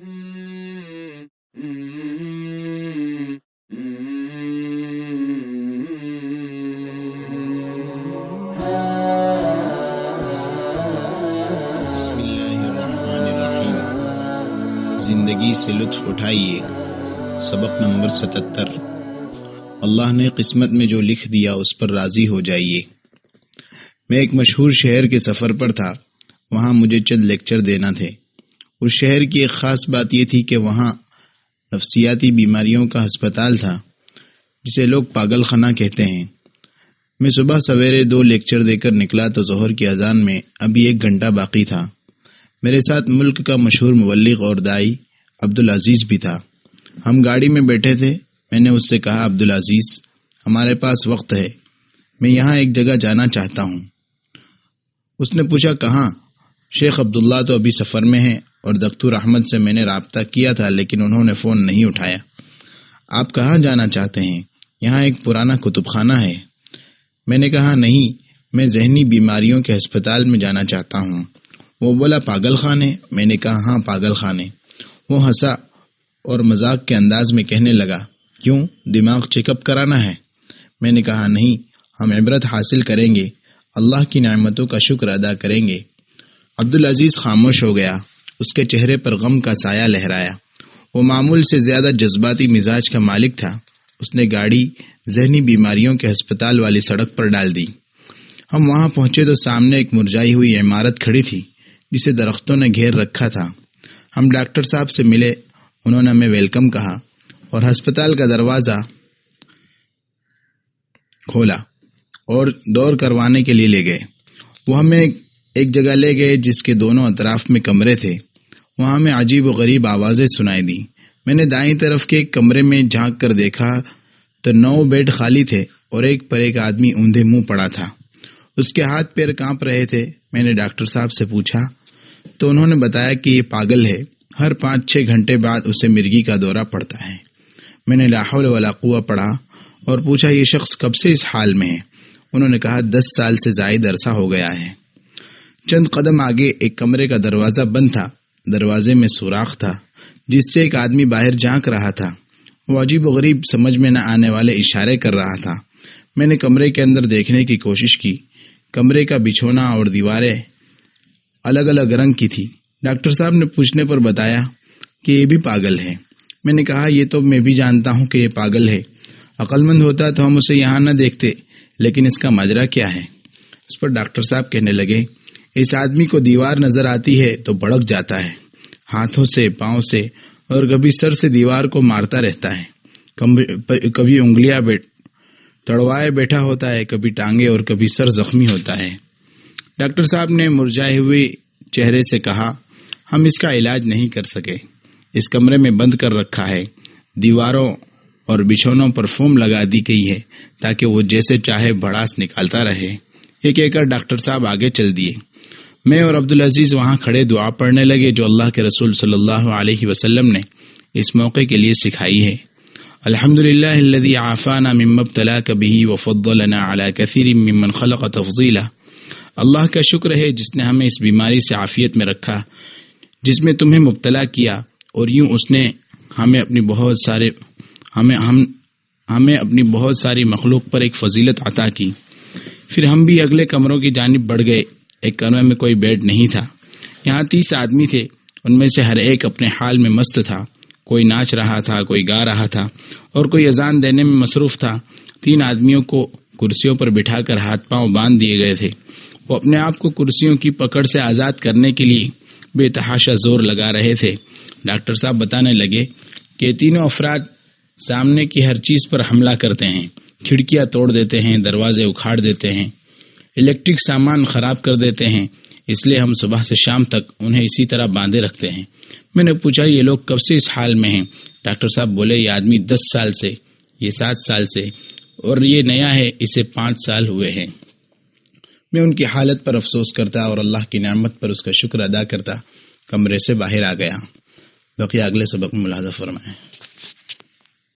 بسم اللہ الرحمن الرحیم۔ زندگی سے لطف اٹھائیے۔ سبق نمبر 77۔ اللہ نے قسمت میں جو لکھ دیا اس پر راضی ہو جائیے۔ میں ایک مشہور شہر کے سفر پر تھا، وہاں مجھے چند لیکچر دینا تھے۔ اس شہر کی ایک خاص بات یہ تھی کہ وہاں نفسیاتی بیماریوں کا ہسپتال تھا، جسے لوگ پاگل خانہ کہتے ہیں۔ میں صبح سویرے 2 لیکچر دے کر نکلا تو ظہر کی اذان میں ابھی 1 گھنٹہ باقی تھا۔ میرے ساتھ ملک کا مشہور مبلغ اور داعی عبدالعزیز بھی تھا۔ ہم گاڑی میں بیٹھے تھے۔ میں نے اس سے کہا، عبدالعزیز، ہمارے پاس وقت ہے، میں یہاں ایک جگہ جانا چاہتا ہوں۔ اس نے پوچھا، کہاں؟ شیخ عبداللہ تو ابھی سفر میں ہیں اور دکتور احمد سے میں نے رابطہ کیا تھا لیکن انہوں نے فون نہیں اٹھایا۔ آپ کہاں جانا چاہتے ہیں؟ یہاں ایک پرانا کتب خانہ ہے۔ میں نے کہا، نہیں، میں ذہنی بیماریوں کے ہسپتال میں جانا چاہتا ہوں۔ وہ بولا، پاگل خانے؟ میں نے کہا، ہاں، پاگل خانے۔ وہ ہنسا اور مذاق کے انداز میں کہنے لگا، کیوں، دماغ چیک اپ کرانا ہے؟ میں نے کہا، نہیں، ہم عبرت حاصل کریں گے، اللہ کی نعمتوں کا شکر ادا کریں گے۔ عبدالعزیز خاموش ہو گیا، اس کے چہرے پر غم کا سایہ لہرایا۔ وہ معمول سے زیادہ جذباتی مزاج کا مالک تھا۔ اس نے گاڑی ذہنی بیماریوں کے ہسپتال والی سڑک پر ڈال دی۔ ہم وہاں پہنچے تو سامنے ایک مرجھائی ہوئی عمارت کھڑی تھی جسے درختوں نے گھیر رکھا تھا۔ ہم ڈاکٹر صاحب سے ملے، انہوں نے ہمیں ویلکم کہا اور ہسپتال کا دروازہ کھولا اور دور کروانے کے لیے لے گئے۔ وہ ہمیں ایک جگہ لے گئے جس کے دونوں اطراف میں کمرے تھے۔ وہاں ہمیں عجیب و غریب آوازیں سنائی دیں۔ میں نے دائیں طرف کے ایک کمرے میں جھانک کر دیکھا تو 9 بیڈ خالی تھے اور ایک پر ایک آدمی اوندھے منہ پڑا تھا۔ اس کے ہاتھ پیر کانپ رہے تھے۔ میں نے ڈاکٹر صاحب سے پوچھا تو انہوں نے بتایا کہ یہ پاگل ہے، ہر 5-6 گھنٹے بعد اسے مرگی کا دورہ پڑتا ہے۔ میں نے لا حول ولا قوہ پڑھا اور پوچھا، یہ شخص کب سے اس حال میں ہے؟ انہوں نے کہا، 10 سال سے زائد عرصہ ہو گیا ہے۔ چند قدم آگے ایک کمرے کا دروازہ بند تھا۔ دروازے میں سوراخ تھا جس سے ایک آدمی باہر جھانک رہا تھا۔ وہ عجیب و غریب سمجھ میں نہ آنے والے اشارے کر رہا تھا۔ میں نے کمرے کے اندر دیکھنے کی کوشش کی۔ کمرے کا بچھونا اور دیواریں الگ الگ رنگ کی تھی۔ ڈاکٹر صاحب نے پوچھنے پر بتایا کہ یہ بھی پاگل ہے۔ میں نے کہا، یہ تو میں بھی جانتا ہوں کہ یہ پاگل ہے، عقل مند ہوتا تو ہم اسے یہاں نہ دیکھتے، لیکن اس کا ماجرا کیا ہے؟ اس پر ڈاکٹر صاحب کہنے لگے، اس آدمی کو دیوار نظر آتی ہے تو بھڑک جاتا ہے، ہاتھوں سے، پاؤں سے اور کبھی سر سے دیوار کو مارتا رہتا ہے۔ کبھی انگلیاں تڑوائے بیٹھا ہوتا ہے، کبھی ٹانگیں اور کبھی سر زخمی ہوتا ہے۔ ڈاکٹر صاحب نے مرجھائے ہوئے چہرے سے کہا، ہم اس کا علاج نہیں کر سکے، اس کمرے میں بند کر رکھا ہے، دیواروں اور بچھونوں پر فوم لگا دی گئی ہے تاکہ وہ جیسے چاہے بھڑاس نکالتا رہے۔ یہ کہہ کر ڈاکٹر صاحب آگے چل دیے۔ میں اور عبدالعزیز وہاں کھڑے دعا پڑھنے لگے جو اللہ کے رسول صلی اللہ علیہ وسلم نے اس موقع کے لیے سکھائی ہے۔ الحمدللہ الذی عافانا مما ابتلاک بہ وفضلنا علی کثیر ممن خلق تفضیلا۔ اللہ کا شکر ہے جس نے ہمیں اس بیماری سے عافیت میں رکھا جس میں تمہیں مبتلا کیا، اور یوں اس نے ہمیں اپنی بہت ساری مخلوق پر ایک فضیلت عطا کی۔ پھر ہم بھی اگلے کمروں کی جانب بڑھ گئے۔ ایک کمرے میں کوئی بیڈ نہیں تھا۔ یہاں 30 آدمی تھے، ان میں سے ہر ایک اپنے حال میں مست تھا۔ کوئی ناچ رہا تھا، کوئی گا رہا تھا اور کوئی اذان دینے میں مصروف تھا۔ 3 آدمیوں کو کرسیوں پر بٹھا کر ہاتھ پاؤں باندھ دیے گئے تھے۔ وہ اپنے آپ کو کرسیوں کی پکڑ سے آزاد کرنے کے لیے بے تحاشا زور لگا رہے تھے۔ ڈاکٹر صاحب بتانے لگے کہ یہ تینوں افراد سامنے کی ہر چیز پر حملہ کرتے ہیں، کھڑکیاں توڑ دیتے ہیں، دروازے اکھاڑ دیتے ہیں، الیکٹرک سامان خراب کر دیتے ہیں، اس لیے ہم صبح سے شام تک انہیں اسی طرح باندھے رکھتے ہیں۔ میں نے پوچھا، یہ لوگ کب سے اس حال میں ہیں؟ ڈاکٹر صاحب بولے، یہ آدمی 10 سال سے، یہ 7 سال سے، اور یہ نیا ہے، اسے 5 سال ہوئے ہیں۔ میں ان کی حالت پر افسوس کرتا اور اللہ کی نعمت پر اس کا شکر ادا کرتا کمرے سے باہر آ گیا۔ بقیہ اگلے سبق میں ملاحظہ فرمائیں۔